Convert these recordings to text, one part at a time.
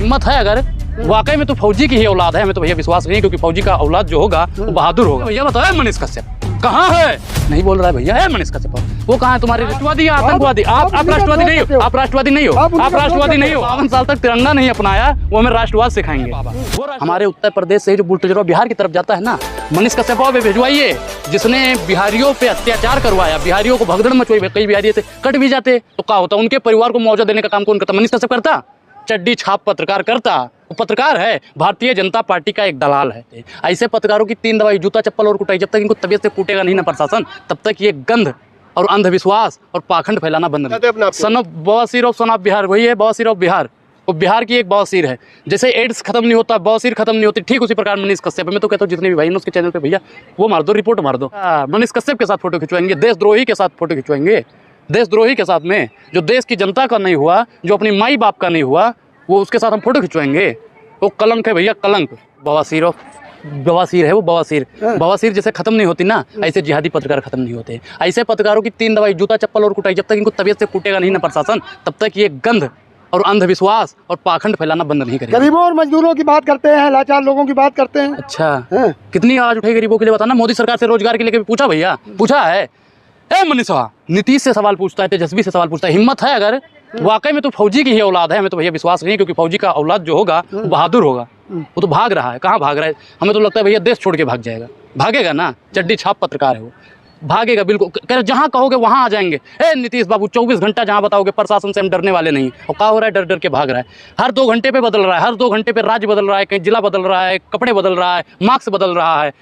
हिम्मत है अगर वाकई में तो फौजी की ही औलाद है, हमें तो भैया विश्वास नहीं, क्योंकि फौजी का औलाद जो होगा वो बहादुर होगा। भैया बताओ मनीष कश्यप कहाँ है? नहीं बोल रहा है भैया, है मनीष कश्यप। वो कहाँ है? तुम्हारे राष्ट्रवादी या आतंकवादी? आप राष्ट्रवादी नहीं हो, आप राष्ट्रवादी नहीं हो, आप राष्ट्रवादी नहीं हो। 52 साल तक तिरंगा नहीं अपनाया, वो हमें राष्ट्रवाद सिखाएंगे। हमारे उत्तर प्रदेश से जो बुलडोजर बिहार की तरफ जाता है ना, मनीष कश्यप पे भिजवाइए, जिसने बिहारियों पे अत्याचार करवाया, बिहारियों को भगदड़ मचवाई। कई बिहारी से कट भी जाते तो क्या होता? उनके परिवार को मुआवजा देने का काम कौन करता? मनीष कश्यप करता? चड्डी छाप पत्रकार करता? वो पत्रकार है, भारतीय जनता पार्टी का एक दलाल है। ऐसे पत्रकारों की 3 दवाई, जूता चप्पल और कुटाई। जब तक इनको तबीयत से कूटेगा नहीं ना प्रशासन, तब तक ये गंध और अंधविश्वास और पाखंड फैलाना बंद नहीं। सन ऑफ बवासीर ऑफ सन ऑफ बिहार, वही है बवासीर ऑफ बिहार। वो बिहार की एक बवासीर है। जैसे एड्स खत्म नहीं होता, बवासीर खत्म नहीं होती, ठीक उसी प्रकार मनीष कश्यप। मैं तो कहता हूँ जितने भी भाई हैं उसके चैनल पे भैया वो मार दो, रिपोर्ट मार दो। मनीष कश्यप के साथ फोटो खिंचवाएंगे, देशद्रोही के साथ फोटो खिंचवाएंगे, देशद्रोही के साथ में जो देश की जनता का नहीं हुआ, जो अपनी माई बाप का नहीं हुआ, वो उसके साथ हम फोटो खिंचवाएंगे। वो कलंक है भैया, कलंक। बवासीर ऑफ बवासीर है वो, बवासीर। बवासीर जैसे खत्म नहीं होती ना, ऐसे जिहादी पत्रकार खत्म नहीं होते। ऐसे पत्रकारों की 3 दवाई, जूता चप्पल और कुटाई। जब तक इनको तबीयत से कूटेगा नहीं ना प्रशासन, तब तक ये गंध और अंधविश्वास और पाखंड फैलाना बंद नहीं करेगा। गरीबों और मजदूरों की बात करते हैं, लाचार लोगों की बात करते हैं। अच्छा, कितनी आवाज उठाई गरीबों के लिए बताना? मोदी सरकार से रोजगार के लिए कभी पूछा भैया? पूछा है? मनीषा नीतीश से सवाल पूछता है, तेजस्वी से सवाल पूछता है। हिम्मत है अगर वाकई में तो फौजी की ही औलाद है, हमें तो भैया विश्वास नहीं, क्योंकि फौजी का औलाद जो होगा वो बहादुर होगा। वो तो भाग रहा है। कहाँ भाग रहा है? हमें तो लगता है भैया देश छोड़ के भाग जाएगा। भागेगा ना, चड्डी छाप पत्रकार है वो, भागेगा बिल्कुल। कह रहे जहाँ कहोगे वहाँ आ जाएंगे। नीतीश बाबू 24 घंटा जहाँ बताओगे, प्रशासन से हम डरने वाले नहीं। और क्या हो रहा है? डर डर के भाग रहा है। हर 2 घंटे पे बदल रहा है, हर 2 घंटे पे राज्य बदल रहा है, कहीं जिला बदल रहा है, कपड़े बदल रहा है, मार्क्स बदल रहा है।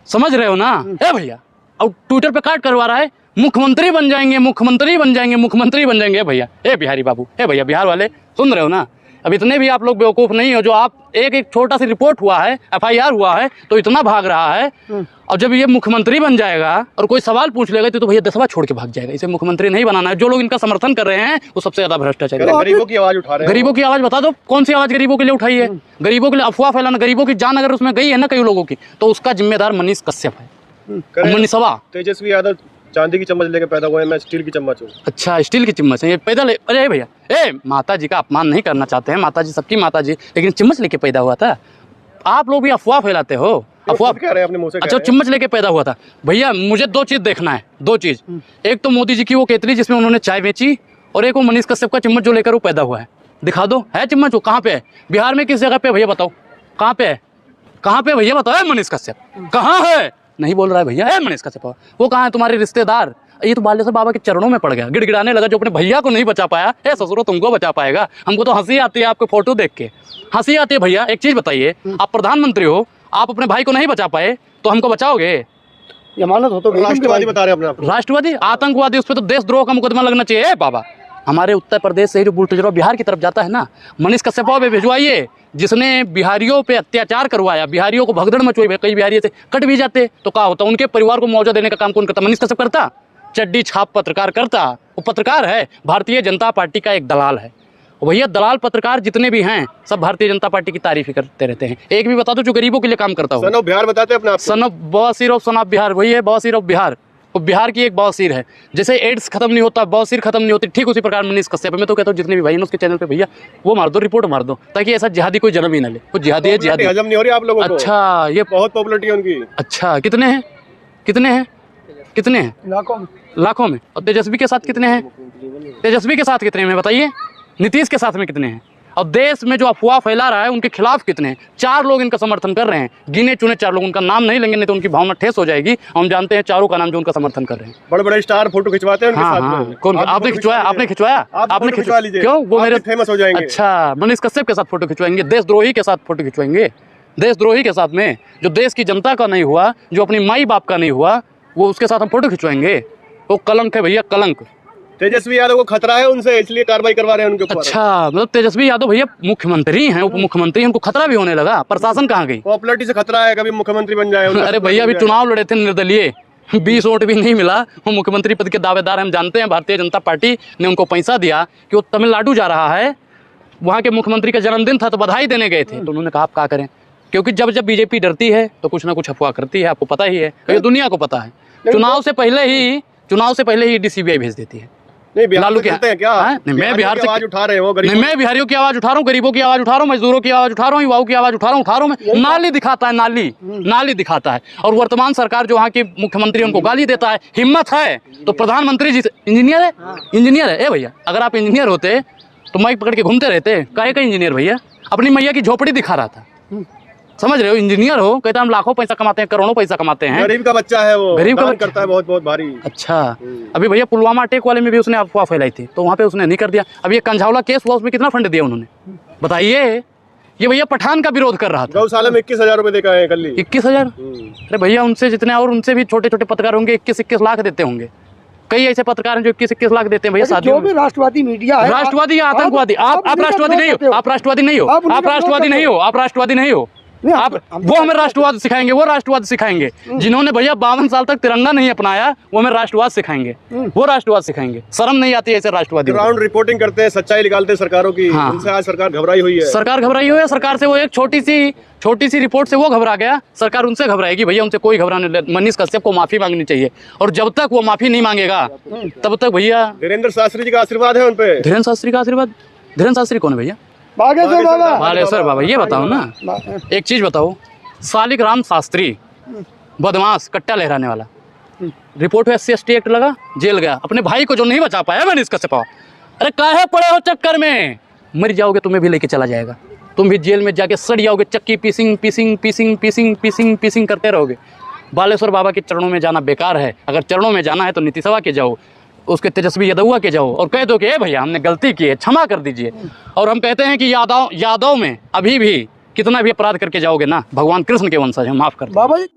समझ रहे हो ना? भैया और ट्विटर पे काट करवा रहा है, मुख्यमंत्री बन जाएंगे, मुख्यमंत्री बन जाएंगे, मुख्यमंत्री बन जाएंगे। भैया बिहारी बाबू, भैया बिहार वाले सुन रहे हो ना? अब इतने भी आप लोग बेवकूफ़ नहीं हो जो आप एक छोटा सा रिपोर्ट हुआ है, FIR हुआ है तो इतना भाग रहा है। और जब ये मुख्यमंत्री बन जाएगा और कोई सवाल पूछ लेगा तो भैया दसवा छोड़ के भाग जाएगा। इसे मुख्यमंत्री नहीं बनाना है। जो लोग इनका समर्थन कर रहे हैं वो सबसे ज्यादा भ्रष्टाचार है। गरीबों की आवाज उठा रहे हैं। गरीबों की आवाज बता दो, कौन सी आवाज गरीबों के लिए उठाई है? गरीबों के लिए अफवाह फैलाना। गरीबों की जान अगर उसमें गई है ना कई लोगों की, तो उसका जिम्मेदार मनीष कश्यप है। मनीषवा तेजस्वी यादव चांदी की चम्मच लेकर पैदा हुए हैं, मैं स्टील की चम्मच हूँ। अच्छा, स्टील की चम्मच है ये पैदा ले? अरे भैया माता जी का अपमान नहीं करना चाहते हैं, माता जी सबकी माता जी, लेकिन चम्मच लेके पैदा हुआ था। आप लोग भी अफवाह फैलाते हो। अफवाह कह रहे हैं अपने मुंह से। अच्छा, चम्मच लेके पैदा हुआ था। भैया मुझे 2 चीज़ देखना है, 2 चीज़। एक तो मोदी जी की वो केतली जिसमें उन्होंने चाय बेची, और एक वो मनीष कश्यप का चम्मच जो लेकर वो पैदा हुआ है। दिखा दो, है चम्मच? वो कहाँ पे है? बिहार में किस जगह पे भैया बताओ? कहाँ पे है? कहाँ पे भैया बताओ? मनीष कश्यप कहाँ है? नहीं बोल रहा है भैया, मनीष कश्यप। वो कहाँ है? तुम्हारे रिश्तेदार। ये तो बालेश्वर बाबा के चरणों में पड़ गया, गिड़गिड़ाने लगा। जो अपने भैया को नहीं बचा पाया, ससुरो तुमको बचा पाएगा। हमको तो हंसी आती है आपके फोटो देख के, हंसी आती है। भैया एक चीज बताइए, आप प्रधानमंत्री हो, आप अपने भाई को नहीं बचा पाए तो हमको बचाओगे? जमानत हो तो राष्ट्रवादी बता रहे हैं अपने। राष्ट्रवादी, आतंकवादी, उस पर तो देशद्रोह का मुकदमा लगना चाहिए बाबा। हमारे उत्तर प्रदेश से जो बुलडोजर बिहार की तरफ जाता है ना, मनीष कश्यप पे भिजवाइए, जिसने बिहारियों पे अत्याचार करवाया, बिहारियों को भगदड़ मचवाई। कई बिहारी से कट भी जाते तो क्या होता? उनके परिवार को मुआवजा देने का काम कौन करता? मनीष कश्यप करता? चड्डी छाप पत्रकार करता? वो पत्रकार है, भारतीय जनता पार्टी का एक दलाल है। भैया दलाल पत्रकार जितने भी हैं सब भारतीय जनता पार्टी की तारीफ ही करते रहते हैं। एक भी बता दो जो गरीबों के लिए काम करता हो। सन ऑफ बिहार बताते हैं अपना। सन ऑफ बवासीर ऑफ सन ऑफ बिहार, वही है बवासीर ऑफ बिहार। वो बिहार की एक बवासीर है। जैसे एड्स खत्म नहीं होता, बवासीर खत्म नहीं होती, ठीक उसी प्रकार मनीष कश्यप। मैं तो कहता हूँ जितने भी भाई हैं उसके चैनल पे भैया वो मार दो, रिपोर्ट मार दो, ताकि ऐसा जिहादी कोई जन्म ही न ले। कुछ जिहादी है, जिहादी हजम नहीं हो रही आप लोगों को। अच्छा, ये बहुत पॉपुलरिटी है उनकी। अच्छा, कितने हैं? कितने हैं? कितने हैं? लाखों में। और तेजस्वी के साथ कितने हैं? तेजस्वी के साथ कितने हैं बताइए? नीतीश के साथ में कितने हैं? और देश में जो अफवाह फैला रहा है उनके खिलाफ कितने हैं? 4 लोग इनका समर्थन कर रहे हैं, गिने चुने 4 लोग। उनका नाम नहीं लेंगे नहीं तो उनकी भावना ठेस हो जाएगी। हम जानते हैं चारों का नाम जो उनका समर्थन कर रहे हैं। बड़े बड़े स्टार फोटो खिंचवाते हैं उनके साथ में। कौन? आपने खिंचवाया? आपने खिंचवाया? आपने खिंचवा लीजिए। क्यों? वो मेरे फेमस हो जाएंगे। अच्छा, मनीष कश्यप के साथ फोटो खिंचवाएंगे, देशद्रोही के साथ फोटो खिंचवाएंगे, देशद्रोही के साथ में जो देश की जनता का नहीं हुआ, जो अपनी माई बाप का नहीं हुआ, वो उसके साथ हम फोटो खिंचवाएंगे। वो कलंक है भैया, कलंक। तेजस्वी यादव को खतरा है उनसे, इसलिए कार्रवाई करवा रहे हैं उनके ऊपर। अच्छा, मतलब तेजस्वी यादव भैया मुख्यमंत्री हैं, उप मुख्यमंत्री, उनको खतरा भी होने लगा। प्रशासन कहाँ गई? पॉपुलरिटी से खतरा है, कभी मुख्यमंत्री बन जाए। अरे भैया अभी चुनाव लड़े थे निर्दलीय, 20 वोट भी नहीं मिला। वो मुख्यमंत्री पद के दावेदार हम जानते हैं। भारतीय जनता पार्टी ने उनको पैसा दिया कि वो तमिलनाडु जा रहा है, वहाँ के मुख्यमंत्री का जन्मदिन था तो बधाई देने गए थे। तो उन्होंने कहा आप क्या करें, क्योंकि जब जब बीजेपी डरती है तो कुछ ना कुछ अफवाह करती है, आपको पता ही है, दुनिया को पता है। चुनाव से पहले ही DCBI भेज देती है। नहीं, बिहार लालू से क्या खेलते हैं क्या? हाँ? नहीं, मैं बिहार की से आवाज उठा रहे हो, नहीं, मैं बिहारियों की आवाज उठा रहा हूँ, गरीबों की आवाज उठा रहा हूँ, मजदूरों की आवाज उठा रहा हूँ, युवाओं की आवाज उठा रहा हूँ मैं। नाली दिखाता है, नाली दिखाता है। और वर्तमान सरकार जो वहाँ की मुख्यमंत्री उनको गाली देता है। हिम्मत है तो प्रधानमंत्री जी से, इंजीनियर है ए भैया, अगर आप इंजीनियर होते तो माइक पकड़ के घूमते रहते। काहे का इंजीनियर भैया? अपनी मैया की झोपड़ी दिखा रहा था, समझ रहे हो? इंजीनियर हो, कहता हम लाखों पैसा कमाते हैं, करोड़ों पैसा कमाते हैं। गरीब का बच्चा है वो, गरीब का दान बच्चा करता है बहुत बहुत भारी। अच्छा, अभी भैया पुलवामा अटैक वाले में भी उसने अफवाह फैलाई थी, तो वहाँ पे उसने नहीं कर दिया। अब ये कंझावला केस हुआ, उसमें कितना फंड दिया उन्होंने, बताइए? ये भैया पठान का विरोध कर रहा था। गौशाला में 21,000 रुपए देकर आए कल ही। 21,000? अरे भैया उनसे जितने और उनसे भी छोटे छोटे पत्रकार होंगे 21-21 लाख देते होंगे। कई ऐसे पत्रकार हैं जो 21-21 लाख देते हैं भैया। जो भी राष्ट्रवादी मीडिया है, राष्ट्रवादी या आतंकवादी, आप राष्ट्रवादी नहीं हो, आप राष्ट्रवादी नहीं हो, आप राष्ट्रवादी नहीं हो, आप राष्ट्रवादी नहीं हो। आप वो हमें राष्ट्रवाद सिखाएंगे, वो राष्ट्रवाद सिखाएंगे। जिन्होंने भैया 52 साल तक तिरंगा नहीं अपनाया, वो हमें राष्ट्रवाद सिखाएंगे, वो राष्ट्रवाद सिखाएंगे। शर्म नहीं आती ऐसे राष्ट्रवादी? ग्राउंड रिपोर्टिंग करते हैं, सच्चाई निकालते हैं सरकारों की। हाँ। उनसे आज सरकार घबराई हुई है। सरकार घबराई हुई है। सरकार से वो एक छोटी सी रिपोर्ट से वो घबरा गया, सरकार उनसे घबराएगी। भैया उनसे कोई घबराने, मनीष कश्यप को माफी मांगनी चाहिए, और जब तक वो माफी नहीं मांगेगा तब तक भैया। धीरेन्द्र शास्त्री जी का आशीर्वाद है उनपे। धीरेन्द्र शास्त्री का आशीर्वाद? धीरेन्द्र शास्त्री कौन है भैया? बागेश्वर बाबा। बालेश्वर बाबा। ये बताओ ना, एक चीज बताओ, शालिक राम शास्त्री बदमाश, कट्टा लहराने वाला, रिपोर्ट में SC/ST एक्ट लगा, जेल गया। अपने भाई को जो नहीं बचा पाया मैंने इसका सपा, अरे काहे पड़े हो चक्कर में? मर जाओगे, तुम्हें भी लेके चला जाएगा, तुम भी जेल में जाके सड़ जाओगे। चक्की पीसिंग करते रहोगे। बालेश्वर बाबा के चरणों में जाना बेकार है। अगर चरणों में जाना है तो नीति सभा के जाओ, उसके तेजस्वी यादव के जाओ, और कह दो कि ए भैया हमने गलती की है, क्षमा कर दीजिए। और हम कहते हैं कि यादव में अभी भी कितना भी अपराध करके जाओगे ना, भगवान कृष्ण के वंशज हैं, माफ कर दो। बाबा जी